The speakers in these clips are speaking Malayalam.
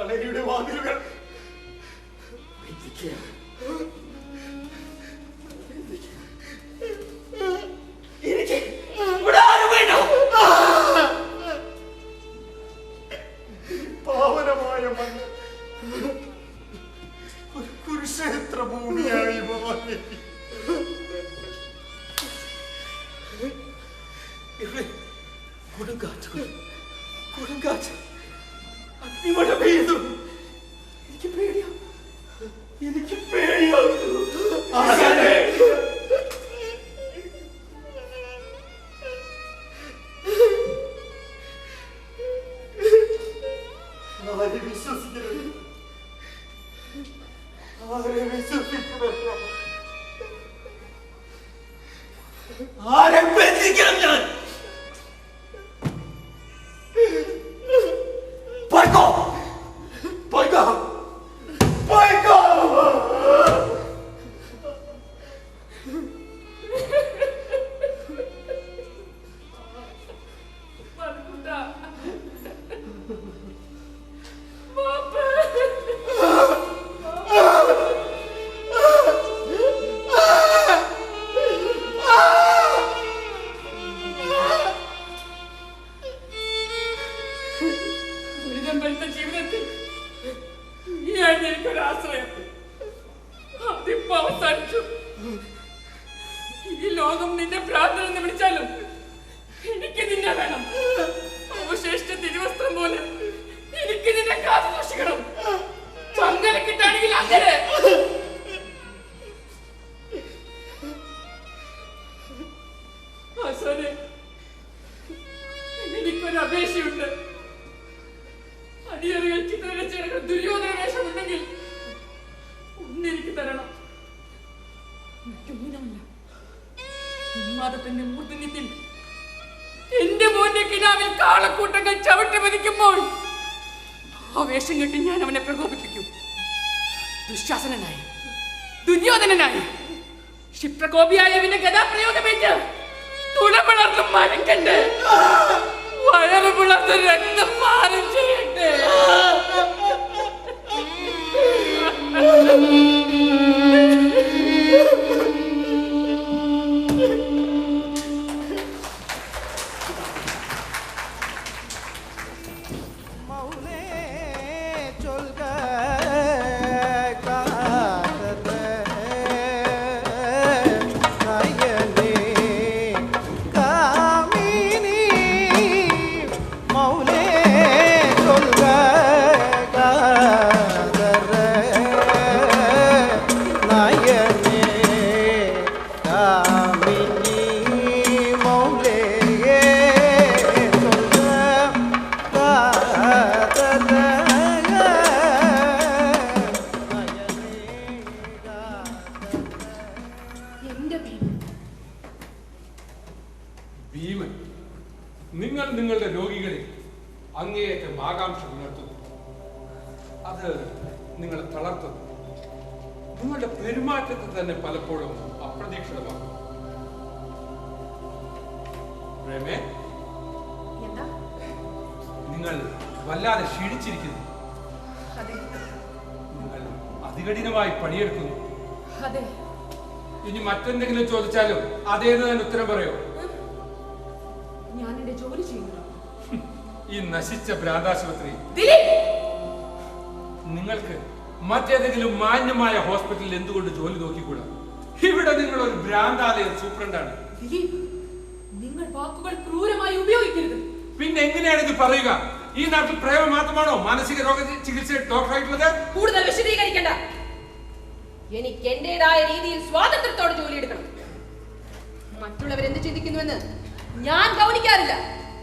കളരിയുടെ വാതിലുകൾ പാവനമായ മണ്ണ് ഒരു കുരുക്ഷേത്ര ഭൂമിയായി മാറി. ഇവിടെ കൊടുങ്കാറ്റ് അഗ്നിമഴ പെയ്തു. എനിക്ക് പേടിയാവുന്നു. ആരെ വിശ്വസിക്കരുത്. ആരെ ബന്ധിക്കണം ഞാൻ? ജീവിതത്തിൽ എനിക്കൊരാശ്രയം അതിപ്പോ അവസാനിച്ചു. ഈ ലോകം നിന്നെ പ്രാർത്ഥന എന്ന് വിളിച്ചാലും എനിക്ക് നിന്നെ വേണം. അവശേഷിച്ച തിരുവസ്ത്രം പോലെ എനിക്ക് നിന്നെ കാത്തു സൂക്ഷിക്കണം. ചങ്ങല കിട്ടാണെങ്കിൽ അങ്ങനെ. ആശാനെ, എനിക്കൊരു അപേക്ഷയുണ്ട്. അടിയറുകൾ ചിത്രരചനകൾ ദുര്യോധന വേഷമുണ്ടെങ്കിൽ ഒന്നെനിക്ക് തരണം. ഉന്മാദത്തിന്റെ മൂർധന്യത്തിൽ എന്റെ മോന്റെ കിനാവിൽ കാളക്കൂട്ടങ്ങൾ ചവിട്ടി പതിക്കുമ്പോൾ ആ വേഷം കെട്ടി ഞാൻ അവനെ പ്രകോപിപ്പിക്കും. ദുശാസനായി, ദുര്യോധനനായി, ക്ഷിപ്രകോപിയായ അവന്റെ ഗദാപ്രയോഗമേറ്റ് തുളപിളർന്ന് മരം കണ്ട് വയറ് പിളർന്ന് രക്തം മാറി ചെയ്യട്ടെ. ഭീമൻ, നിങ്ങൾ നിങ്ങളുടെ രോഗികളിൽ അങ്ങേയറ്റം ആകാംക്ഷ ഉണർത്തുന്നു. അത് നിങ്ങളെ തളർത്തുന്നു. നിങ്ങളുടെ പെരുമാറ്റത്തെ തന്നെ പലപ്പോഴും അപ്രതീക്ഷിതമാകും. പ്രേമേ, നിങ്ങൾ വല്ലാതെ ക്ഷീണിച്ചിരിക്കുന്നു. നിങ്ങൾ അതികഠിനമായി പണിയെടുക്കുന്നു. ഇനി മറ്റെന്തെങ്കിലും ചോദിച്ചാലും അതേന്ന് തന്നെ ഉത്തരം പറയോ? ഞാൻ എന്റെ ജോലി ചെയ്യുന്നു. ഈ നശിച്ച ഭ്രാന്താശുപത്രി നിങ്ങൾക്ക് മറ്റേതെങ്കിലും മാന്യമായ ഹോസ്പിറ്റലിൽ എന്തുകൊണ്ട് ജോലി നോക്കിക്കൂടാ? ഇവിടെ നിങ്ങൾ ഒരു ഭ്രാന്താലയ സൂപ്രണ്ടാണ്. നിങ്ങൾ വാക്കുകൾ ക്രൂരമായി ഉപയോഗിക്കരുത്. പിന്നെ എങ്ങനെയാണ് ഇത് പറയുക? ഈ നാട്ടിൽ പ്രേമം മാത്രമാണോ മാനസിക രോഗ ചികിത്സ ഡോക്ടറായിട്ടുള്ളത്? കൂടുതൽ വിശദീകരിക്കണ്ട. എനിക്ക് എന്റേതായ രീതിയിൽ സ്വാതന്ത്ര്യത്തോടെ ജോലി എടുക്കണം. മറ്റുള്ളവരെന്ത് ചിന്തിക്കുന്നുവെന്ന് ഞാൻ ഗൗനിക്കാറില്ല.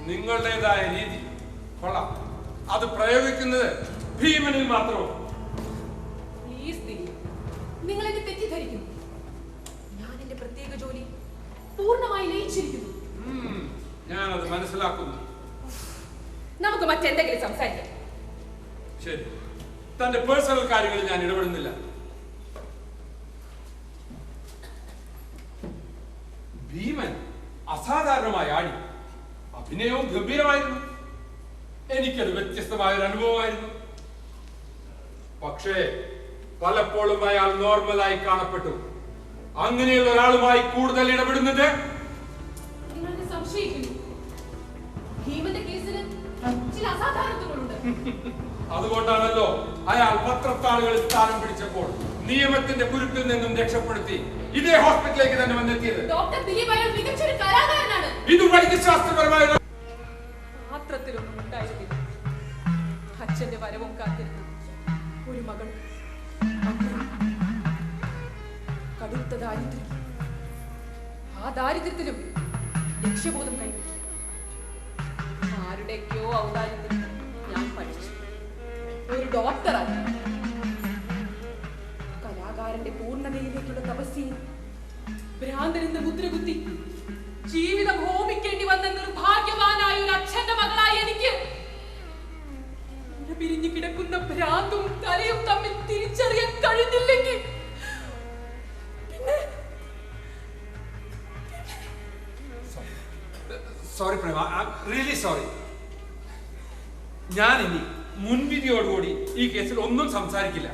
നിങ്ങളുടേതായ രീതി കൊള്ളാം. അത് പ്രയോഗിക്കുന്നത് ഭീമനിൽ മാത്രമോ? നിങ്ങൾ എന്നെ തെറ്റിദ്ധരിക്കുന്നു. ഞാൻ എന്റെ പ്രത്യേക ജോലി പൂർണ്ണമായി ലയിച്ചിരിക്കുന്നു. ഞാനത് മനസ്സിലാക്കുന്നു. നമുക്ക് മറ്റെന്തെങ്കിലും സംസാരിക്കാം. ശരി, തന്റെ പേഴ്സണൽ കാര്യങ്ങളിൽ ഞാൻ ഇടപെടുന്നില്ല. ഭീമൻ അസാധാരണമായ ആടി. അഭിനയവും ഗംഭീരമായിരുന്നു. എനിക്കത് വ്യത്യസ്തമായ ഒരു അനുഭവമായിരുന്നു. പക്ഷേ പലപ്പോഴും അയാൾ നോർമലായി കാണപ്പെട്ടു. അങ്ങനെയുള്ള ഒരാളുമായി കൂടുതൽ ഇടപെടുന്നത് നിങ്ങളെ സംശയിക്കുന്നു. ഭീമന്റെ കേസിന് ചില അസാധാരണതകളുണ്ട്. അതുകൊണ്ടാണല്ലോ അയാൾ പത്രത്താളുകളിൽ സ്ഥാനം പിടിച്ചപ്പോൾ നിയമത്തിന്റെ കുരുക്കിൽ നിന്നും രക്ഷപ്പെടുത്തി ഇതേ ഹോസ്പിറ്റലിലേക്ക് തന്നെ വന്നെത്തിയത്. ഡോക്ടർ ദിലീപ് അയാൾ മികച്ചൊരു കലാകാരനാണ്. ഇത് വൈദ്യശാസ്ത്രപരമായ പാത്രത്തിലൊന്നും ഉണ്ടായിരുന്നില്ല. അച്ഛന്റെ വരവും കാത്തിരുന്നു. ഒരു മകൾ, കടുത്ത ദാരിദ്ര്യം. ആ ദാരിദ്ര്യത്തിലും ലക്ഷ്യബോധം കൈവിട്ടു. ആരുടെയൊക്കെയോ ഔദാര്യത്തിൽ ഞാൻ പഠിച്ചു. ഒരു ഡോക്ടറായി കലാകാരന്റെ പൂർണ്ണതയിലേക്കുള്ള തപസ്യയിൽ ഭ്രാന്തനെന്ന് മുദ്രകുത്തി ജീവിതം ഹോമിക്കേണ്ടി വന്ന നിർഭാഗ്യവാനായ ഒരു അച്ഛന്റെ മകളായി എനിക്ക് പിരിഞ്ഞു കിടക്കുന്ന ഭ്രാന്തും തലയും തമ്മിൽ തിരിച്ചറിയാൻ കഴിഞ്ഞില്ലെങ്കിൽ പിന്നെ സോറി പ്രേമ, റിയലി സോറി. ഞാൻ ഇനി മുൻവിധിയോടുകൂടി ഈ കേസിൽ ഒന്നും സംസാരിക്കില്ല.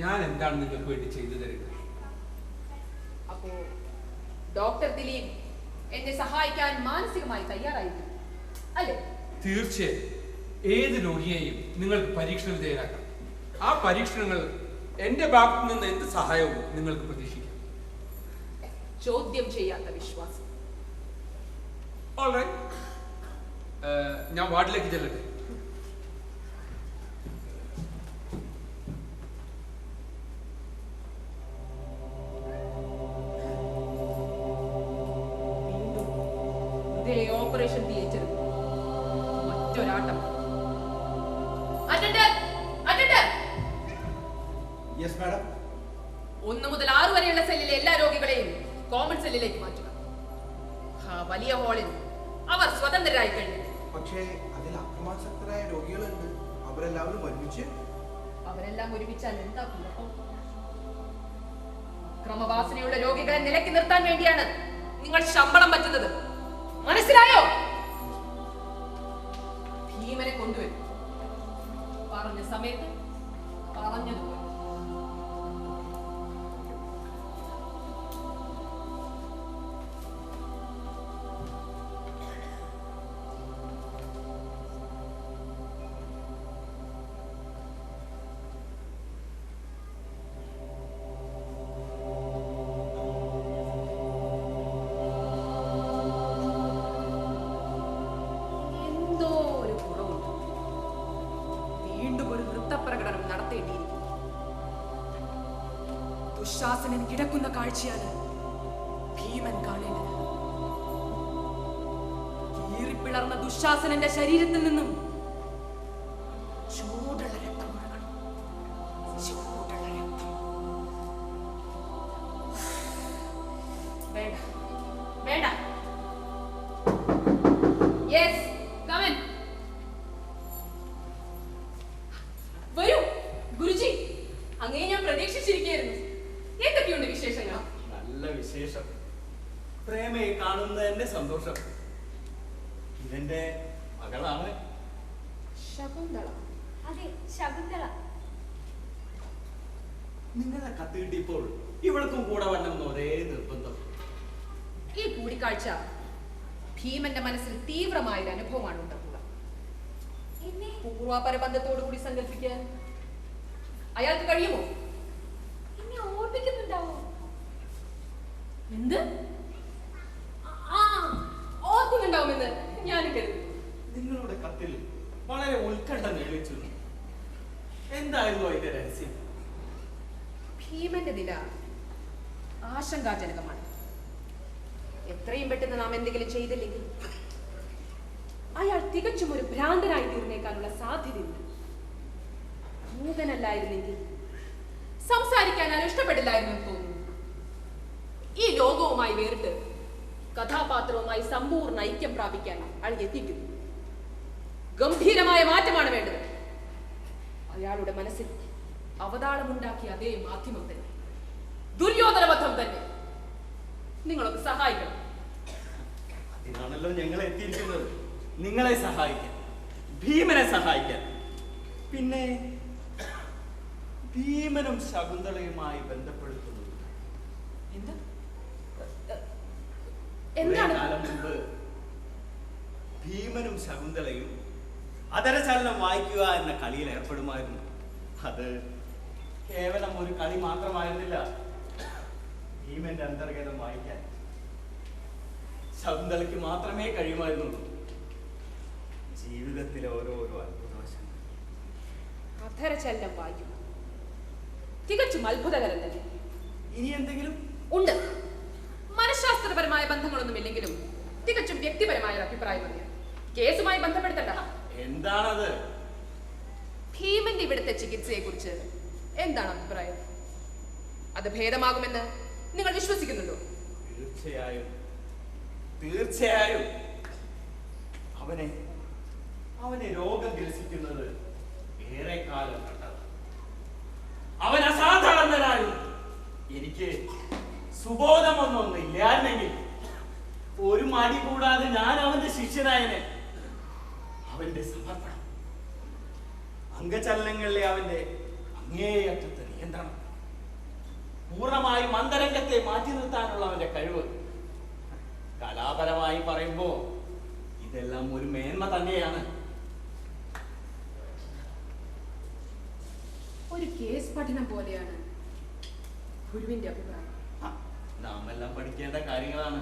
ഞാൻ എന്താണ് നിങ്ങൾക്ക് വേണ്ടി ചെയ്തു തരുന്നത്? അപ്പോ ഡോക്ടർ ദിലീപ് എന്നെ സഹായിക്കാൻ മാനസികമായി തയ്യാറായിരുന്നു അല്ലേ? തീർച്ചയായും ഏത് രോഗിയെയും നിങ്ങൾക്ക് പരീക്ഷണ വിധേയരാക്കാം. ആ പരീക്ഷണങ്ങൾ എന്റെ ഭാഗത്തു നിന്ന് എന്ത് സഹായവും നിങ്ങൾക്ക് പ്രതീക്ഷിക്കാം. ചോദ്യം ചെയ്യാത്ത വിശ്വാസം. ഓൾറൈറ്റ്, ഞാൻ വാർഡിലേക്ക് ചെല്ലട്ടെ. ഓപ്പറേഷൻ തിയേറ്ററിൽ മറ്റൊരാട്ടം. Yes madam. 1 മുതൽ 6 വരെയുള്ള സെല്ലിലെ എല്ലാ രോഗികളെയും കോമൺ സെല്ലിലേക്ക് മാറ്റുക. ആ വലിയ ഹാളിൽ അവർ സ്വതന്ത്രരായി കഴിഞ്ഞു. പക്ഷേ അതിൽ അക്രമാസക്തരായ രോഗികളുണ്ട്. അവരെല്ലാവരും ഒരുമിച്ചാൽ എന്താ കുഴപ്പം? അക്രമവാസനയുള്ള രോഗികളെ നിലയ്ക്ക് നിർത്താൻ വേണ്ടിയാണ് നിങ്ങൾ ശമ്പളം പറ്റുന്നത്. മനസ്സിലായോ? ഭീമനെ കൊണ്ടുവരും. പറഞ്ഞ സമയത്ത് പറഞ്ഞതുപോലെ. ദുശാസനൻ കിടക്കുന്ന കാഴ്ചയാണ് ഭീമൻ കാണേണ്ടത്. കീറിപ്പിളർന്ന ദുശാസനന്റെ ശരീരത്തിൽ നിന്നും ചൂടുള്ള രക്തം ഒഴുകണം. ചൂടുള്ള രക്തം. വേണ്ട വേണ്ട. Yes, come in. വരൂ ഗുരുജി. അങ്ങേ ഞാൻ പ്രതീക്ഷിച്ചിരിക്കുകയായിരുന്നു. എന്തൊക്കെയുണ്ട് വിശേഷങ്ങൾ? നല്ല വിശേഷം. പ്രേമയെ കാണുന്നതിന്റെ സന്തോഷം. ഇതെന്റെ മകളാണ് ശകുന്തള. അതെ, ശകുന്തള. നിങ്ങളെ കത്ത് കിട്ടിയപ്പോൾ ഇവൾക്കും കൂടെ വരണമെന്ന് ഒരേ നിർബന്ധം. ഈ കൂടിക്കാഴ്ച ഭീമന്റെ മനസ്സിൽ തീവ്രമായൊരു അനുഭവമാണ് ഉണ്ടാക്കുക. എന്നെ പൂർവാപര ബന്ധത്തോടു കൂടി സങ്കല്പിക്കാൻ അയാൾക്ക് കഴിയുമോ? എന്നെ ഓർമ്മിക്കുന്നുണ്ടാവോ? എന്ത്? ഓർക്കുന്നുണ്ടാവുമെന്ന് ഞാനും കരുതുന്നു. നിങ്ങളുടെ കത്തിൽ വളരെ ഉത്കണ്ഠ നിലവിച്ചു. എന്തായിരുന്നു അതിന്റെ രഹസ്യം? ഭീമന്റെ നില ആശങ്കാജനകമാണ്. എത്രയും പെട്ടെന്ന് നാം എന്തെങ്കിലും ചെയ്തില്ലെങ്കിൽ അയാൾ തികച്ചും ഒരു ഭ്രാന്തനായി തീർന്നേക്കാനുള്ള സാധ്യതയുണ്ട്. മൂകനല്ലായിരുന്നെങ്കിൽ സംസാരിക്കാൻ അയാൾ ഇഷ്ടപ്പെടില്ലായിരുന്നു എന്ന് തോന്നുന്നു. ഈ ലോകവുമായി വേറിട്ട് കഥാപാത്രവുമായി സമ്പൂർണ്ണ ഐക്യം പ്രാപിക്കാൻ അയാൾ എത്തിക്കുന്നു. ഗംഭീരമായ മാറ്റമാണ് വേണ്ടത്. അയാളുടെ മനസ്സിൽ അവതാളമുണ്ടാക്കിയ അതേ മാധ്യമം തന്നെ, ദുര്യോധനബദ്ധം തന്നെ. നിങ്ങളൊന്ന് സഹായിക്കണം. അതിനാണല്ലോ ഞങ്ങൾ എത്തിയിരിക്കുന്നത്. നിങ്ങളെ സഹായിക്കാൻ, ഭീമനെ സഹായിക്കാൻ. പിന്നെ ഭീമനും ശകുന്തളയുമായി ബന്ധപ്പെടുത്തുന്നത്. എന്താ കുറേ എന്താണ് കാലം മുമ്പ് ഭീമനും ശകുന്തളയും അതരചലനം വായിക്കുക എന്ന കളിയിൽ ഏർപ്പെടുമായിരുന്നു. അത് കേവലം ഒരു കളി മാത്രമായിരുന്നില്ല. ഭീമന്റെ അന്തർഗതം വായിക്കാൻ ശകുന്തളയ്ക്ക് മാത്രമേ കഴിയുമായിരുന്നുള്ളൂ. ജീവിതത്തിലെ ഓരോരോ അത്ഭുതവശങ്ങൾ. അധരചലനം വായിക്കുക തികച്ചും അത്ഭുതകരം തന്നെ. ഇനി എന്തെങ്കിലും ഉണ്ട്. മനഃശാസ്ത്രപരമായ ബന്ധങ്ങളൊന്നുമില്ലെങ്കിലും തികച്ചും വ്യക്തിപരമായ ഒരു അഭിപ്രായം അറിയാം. കേസുമായി ബന്ധപ്പെടുത്തണ്ട. എന്താണത്? ഭീമന്റെ ഇവിടുത്തെ ചികിത്സയെ കുറിച്ച് എന്താണ് അഭിപ്രായം? അത് ഭേദമാകുമെന്ന് നിങ്ങൾ വിശ്വസിക്കുന്നുണ്ടോ? തീർച്ചയായും തീർച്ചയായും. അവനെ രോഗം ഗ്രസിക്കുന്നത് ഏറെ കാലം കണ്ടത്. അവൻ അസാധാരണനായിരുന്നു. എനിക്ക് സുബോധമൊന്നും ഇല്ലായിരുന്നെങ്കിൽ ഒരു മടി കൂടാതെ ഞാൻ അവന്റെ ശിഷ്യനായനെ. അവന്റെ സമർപ്പണം, അംഗചലനങ്ങളിലെ അവന്റെ അങ്ങേയറ്റത്തെ നിയന്ത്രണം, പൂർണ്ണമായും അന്തരംഗത്തെ മാറ്റി നിർത്താനുള്ള അവന്റെ കഴിവ്, കലാപരമായി പറയുമ്പോ ഇതെല്ലാം ഒരു മേന്മ തന്നെയാണ്. ഒരു കേസ് പഠനം പോലെയാണ് ഗുരുവിന്റെ അഭിപ്രായം. നാം എല്ലാം പഠിക്കേണ്ട കാര്യങ്ങളാണ്.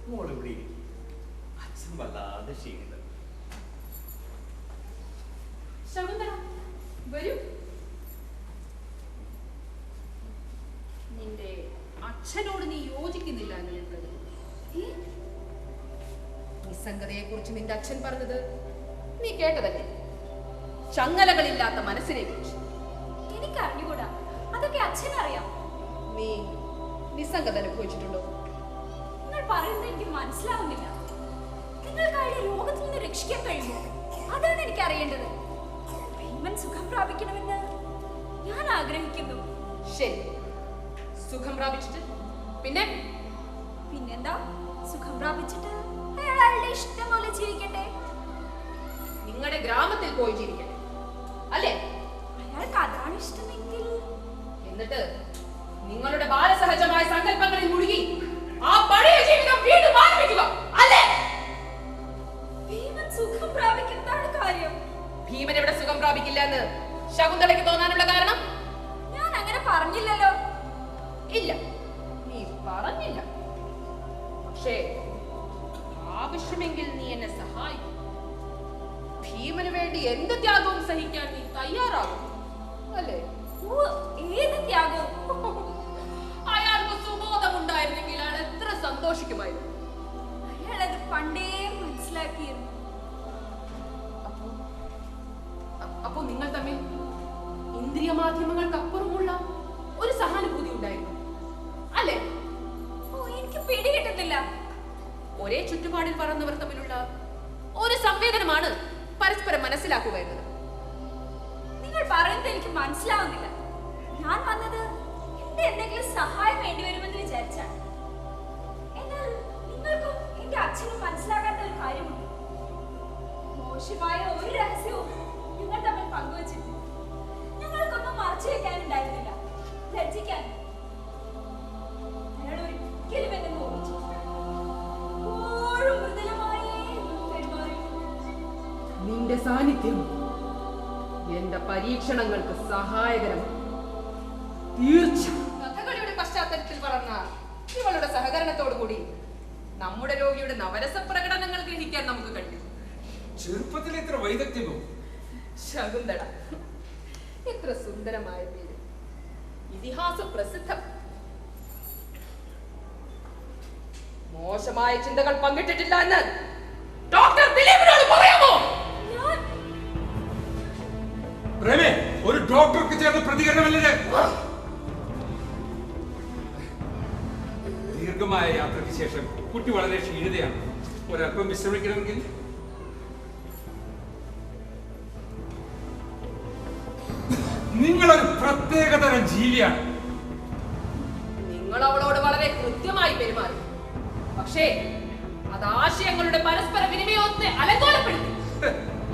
മോളിവിടെ അച്ഛൻ വല്ലാതെ ക്ഷീണിത. ശകുന്തള വരൂ. നിന്റെ അച്ഛനോട് നീ യോജിക്കുന്നില്ല എന്ന് ഞാൻ കരുതുന്നു. നിസ്സംഗതയെ കുറിച്ച് നിന്റെ അച്ഛൻ പറഞ്ഞത് നീ കേട്ടതല്ലേ? ചങ്ങലകളില്ലാത്ത മനസ്സിനെ കുറിച്ച്. എനിക്ക് അറിഞ്ഞുകൂടാ, അതൊക്കെ അച്ഛനറിയാം. നീ നിസ്സംഗത അനുഭവിച്ചിട്ടുണ്ടോ? നിങ്ങൾ പറയുന്നത് എനിക്ക് മനസ്സിലാവുന്നില്ല. നിങ്ങൾക്ക് അയാളെ രോഗത്തിൽ നിന്ന് രക്ഷിക്കാൻ കഴിയുമോ? അതാണ് എനിക്ക് അറിയേണ്ടത്. ഭീമൻ സുഖം പ്രാപിക്കണമെന്ന് ഞാൻ ആഗ്രഹിക്കുന്നു. ശരി, സുഖം പ്രാപിച്ചിട്ട് പിന്നെന്താ? സുഖം പ്രാപിച്ചിട്ട് അയാൾ അയാളുടെ ഇഷ്ടം പോലെ ജീവിക്കട്ടെ. നിങ്ങളുടെ ഗ്രാമത്തിൽ പോയി ജീവിക്കട്ടെ, അല്ലേ? അയാൾക്ക് അതാണ് ഇഷ്ടമെങ്കിൽ എന്നിട്ട് നിങ്ങളുടെ ബാലസഹജമായ സങ്കല്പങ്ങളിൽ മുഴുകി ആ പഴയ ജീവിതം വീണ്ടും ആരംഭിക്കുക, അല്ലേ? ഭീമൻ സുഖം പ്രാപിക്കുന്നതാണ് കാര്യം. ഭീമൻ എവിടെ സുഖം പ്രാപിക്കില്ല എന്ന് ശകുന്തളയ്ക്ക് തോന്നാനുള്ള കാരണം? ഞാൻ അങ്ങനെ പറഞ്ഞില്ലല്ലോ. ഇല്ല, നീ പറഞ്ഞില്ല. പക്ഷേ ആവശ്യമെങ്കിൽ നീ എന്നെ സഹായിക്കും. ഭീമന് വേണ്ടി എന്ത് ത്യാഗവും സഹിക്കാൻ നീ തയ്യാറാകും, അല്ലേ? ഏത് ത്യാഗവും? അയാൾക്ക് സുബോധമുണ്ടായിരുന്നെങ്കിൽ അയാൾ എത്ര സന്തോഷിക്കുമായിരുന്നു. അയാൾ അത് പണ്ടേ മനസ്സിലാക്കിയിരുന്നു. അപ്പോ നിങ്ങൾ തമ്മിൽ ഇന്ദ്രിയ മാധ്യമങ്ങൾക്കപ്പുറമുള്ള ഒരു സഹാനുഭൂതി ഉണ്ടായിരുന്നു, അല്ലേ? എനിക്ക് പിടികിട്ടുന്നില്ല. ഒരേ ചുറ്റുപാടിൽ വളർന്നവർ തമ്മിലുള്ള ഒരു സംവേദനമാണ് പരസ്പരം മനസ്സിലാക്കുക എന്നത്. നിങ്ങൾ പറയുന്നത് എനിക്ക് മനസ്സിലാവുന്നില്ല. ഞാൻ വന്നത് എന്റെ എന്തെങ്കിലും സഹായം വേണ്ടിവരുമെന്ന് വിചാരിച്ചാണ്. എന്നാൽ നിങ്ങൾക്കും എന്റെ അച്ഛനും മനസ്സിലാകാത്ത ഒരു കാര്യമുണ്ട്. മോശമായ ഒരു രഹസ്യവും നിങ്ങൾ തമ്മിൽ പങ്കുവച്ചിട്ടില്ല. ഞങ്ങൾക്കൊന്നും മറച്ചു വെക്കാനുണ്ടായിരുന്നില്ല, ലജ്ജിക്കാൻ. അയാൾ ഒരിക്കലും എന്നെ നോവിച്ചു. എപ്പോഴും മൃദുലമായി പെരുമാറിയിരുന്നു. നിന്റെ സാന്നിധ്യം എന്റെ പരീക്ഷണങ്ങൾക്ക് സഹായകരമാണ്. തീർച്ച കഥകളിയുടെ പശ്ചാത്തലത്തിൽ വളർന്ന ഇവളുടെ സഹകരണത്തോടുകൂടി നമ്മുടെ രോഗിയുടെ നവരസ പ്രകടനങ്ങൾ ഗ്രഹിക്കാൻ നമുക്ക് കഴിയും. ചെറുപ്പത്തിൽ ഇത്ര വൈദഗ്ധ്യമോ? ശകുന്തള, എത്ര സുന്ദരമായ പേര്, ഇതിഹാസ പ്രസിദ്ധം. മോശമായ ചിന്തകൾ പങ്കിട്ടിട്ടില്ല എന്ന് ഡോക്ടർ ദിലീപിനോട് പറയാമോ? പ്രേമേ, ഒരു ഡോക്ടർക്ക് ചേർന്ന പ്രതികരണമല്ലേ? ദീർഘമായ യാത്രയ്ക്ക് ശേഷം കുട്ടി വളരെ ക്ഷീണിതയാണ്. ഒരല്പം വിശ്രമിക്കണമെങ്കിൽ നിങ്ങളൊരു പ്രത്യേകതരം ജീവിയാണ്. നിങ്ങൾ അവളോട് വളരെ കൃത്യമായി പെരുമാറി. പക്ഷേ അത് ആശയങ്ങളുടെ പരസ്പര വിനിമയത്തെ അലങ്കോലപ്പെടുത്തി.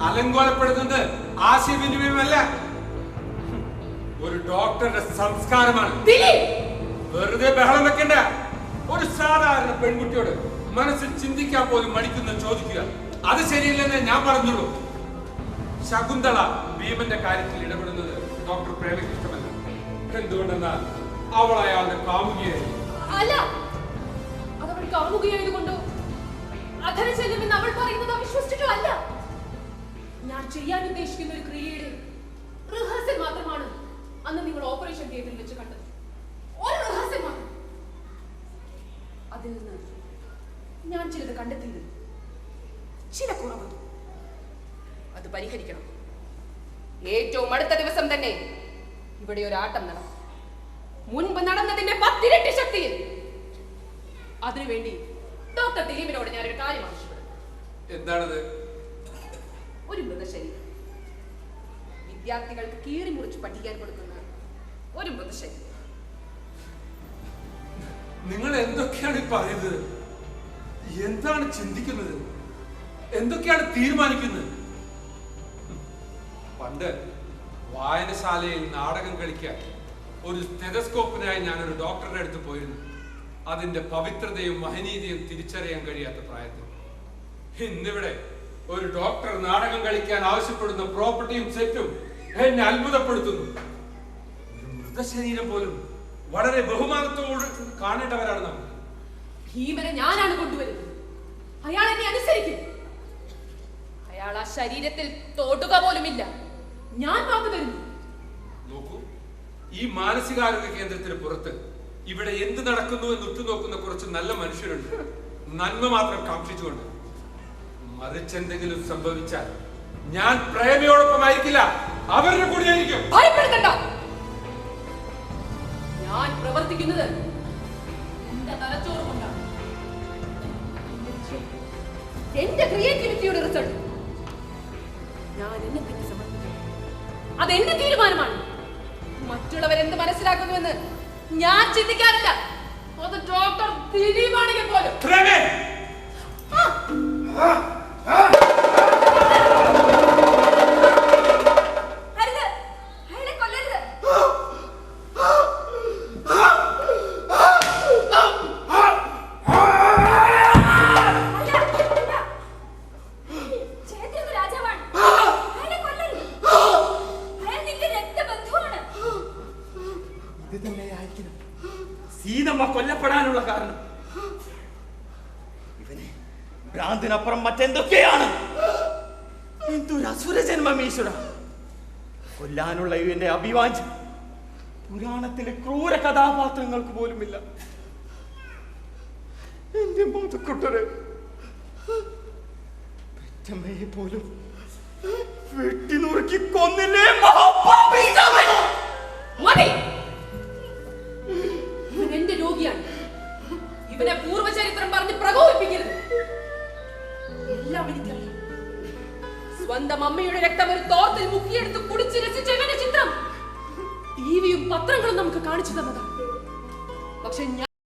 അലങ്കോലപ്പെടുന്നത് ആശയവിനിമയമല്ല, ഒരു ഡോക്ടറുടെ സംസ്കാരമാണ്. വെറുതെ ബഹളം വെക്കണ്ട. ഒരു സാധാരണ പെൺകുട്ടിയോട് മനസ്സിൽ ചിന്തിക്കാൻ പോലും മടിക്കുന്ന ചോദിക്കുക, അത് ശരിയല്ലെന്ന് ഞാൻ പറഞ്ഞുള്ളൂ. ശകുന്തള ഭീമന്റെ കാര്യത്തിൽ ഇടപെടുന്നത് ഡോക്ടർ പ്രേമയ്ക്ക് ഇഷ്ടമല്ല. എന്തുകൊണ്ടെന്നാൽ അവൾ അയാളുടെ കാമുകിയായിരുന്നു. അല്ല, അതവൾ കാമുകയായതുകൊണ്ടോ അധര ചെല്ലുമെന്ന് അവൾ പറയുന്നത് വിശ്വസിച്ചിട്ടും ഞാൻ ചെയ്യാൻ ഉദ്ദേശിക്കുന്ന ഒരു ക്രിയയുടെ റിഹേഴ്സൽ മാത്രമാണ് അന്ന് നിങ്ങൾ ഓപ്പറേഷൻ തിയേറ്ററിൽ വെച്ച് കണ്ടത്. ഒരു റിഹേഴ്സൽ മാത്രം. അതിൽ നിന്ന് ഞാൻ ചിലത് കണ്ടെത്തിയത് ചില കുറവ്. അത് പരിഹരിക്കണം. ഏറ്റവും അടുത്ത ദിവസം തന്നെ ഇവിടെ ഒരു ആട്ടം നടന്നു. മുൻപ് നടന്നതിന്റെ 10 ഇരട്ടി ശക്തിയിൽ. അതിനുവേണ്ടി ഡോക്ടർ ദിലീപിനോട് ഞാനൊരു കാര്യം ആവശ്യപ്പെടും. എന്താണത്? ഒരു മൃതശരീരം. വിദ്യാർത്ഥികൾക്ക് കീറി മുറിച്ച് പഠിക്കാൻ കൊടുക്കുന്ന ഒരു മൃതശരീരം. നിങ്ങൾ എന്തൊക്കെയാണ് ഈ പറയുന്നത്? എന്താണ് ചിന്തിക്കുന്നത്? എന്തൊക്കെയാണ് തീരുമാനിക്കുന്നത്? പണ്ട് വായനശാലയിൽ നാടകം കളിക്കാൻ ഒരു സ്റ്റെതസ്കോപ്പിനായി ഞാനൊരു ഡോക്ടറുടെ അടുത്ത് പോയിരുന്നു. അതിന്റെ പവിത്രതയും മഹനീയതയും തിരിച്ചറിയാൻ കഴിയാത്ത പ്രായത്തിൽ. ഇന്നിവിടെ ഒരു ഡോക്ടർ നാടകം കളിക്കാൻ ആവശ്യപ്പെടുന്ന പ്രോപ്പർട്ടിയും സെറ്റും എന്നെ അത്ഭുതപ്പെടുത്തുന്നു. ഒരു മൃതശരീരം പോലും വളരെ ബഹുമാനത്തോട് കാണേണ്ടവരാണ് നമ്മൾ. ഭീമനെ ഞാനാണ് കൊണ്ടുവരുന്നത്. അയാൾ എന്നെ അനുസരിക്കും. അയാൾ ആ ശരീരത്തിൽ തൊടുക പോലുമില്ല. ഞാൻ വാക്ക് തരുന്നു. നോക്കൂ, ഈ മാനസികാരോഗ്യ കേന്ദ്രത്തിന് പുറത്ത് ഇവിടെ എന്ത് നടക്കുന്നു എന്ന് ഉറ്റുനോക്കുന്ന കുറച്ച് നല്ല മനുഷ്യരുണ്ട്, നന്മ മാത്രം കാക്ഷിച്ചുകൊണ്ട്. മറിച്ചെന്തെങ്കിലും സംഭവിച്ചാൽ ഞാൻ പ്രേമയോടൊപ്പമായിരിക്കില്ല, അവരുടെ കൂടെ ആയിരിക്കും. ഭയപ്പെടുത്തണ്ട. ഞാൻ പ്രവർത്തിക്കുന്നത് എന്റെ തലച്ചോറ് കൊണ്ടാണ്. എന്റെ ക്രിയേറ്റിവിറ്റിയുടെ റിസൾട്ട്. ഞാൻ എന്നെ തന്നെ സമർപ്പിക്കുന്നു. അതെന്റെ തീരുമാനമാണ്. മറ്റുള്ളവരെന്ത് മനസ്സിലാക്കുന്നുവെന്ന് ഞാൻ ചിന്തിക്കാറില്ല. അത് ഡോക്ടർ ദിലീപാണെങ്കിൽ പോലും. സീതമ്മ കൊല്ലപ്പെടാനുള്ള കാരണം ഇവനെ ഭ്രാന്തിനപ്പുറം മറ്റെന്തൊക്കെയാണ്. എന്തൊരു അസുര ജന്മം ഈശ്വര. കൊല്ലാനുള്ള ഇവന്റെ അഭിവാഞ്ച പുരാണത്തിലെ ക്രൂര കഥാപാത്രങ്ങൾക്ക് പോലുമില്ല. എന്റെ മുതുക്കുട്ടരെ പെറ്റമ്മയെ പോലും വെട്ടി നുറുക്കി കൊന്നില്ലേ മഹാപാപി. മതി. ഇവൻ എന്റെ രോഗിയാണ്. ഇവനെ പൂർവ്വചരിത്രം പറഞ്ഞ് പ്രകോപിപ്പിക്കരുത്. എല്ലാം എനിക്കറിയാം. സ്വന്തം അമ്മയുടെ രക്തം ഒരു തോർത്തിൽ മുക്കിയെടുത്ത് കുടിച്ച് രസിച്ച ഇവന്റെ ചിത്രം ടിവിയും പത്രങ്ങളും നമുക്ക് കാണിച്ചു തന്നതാണ്. പക്ഷെ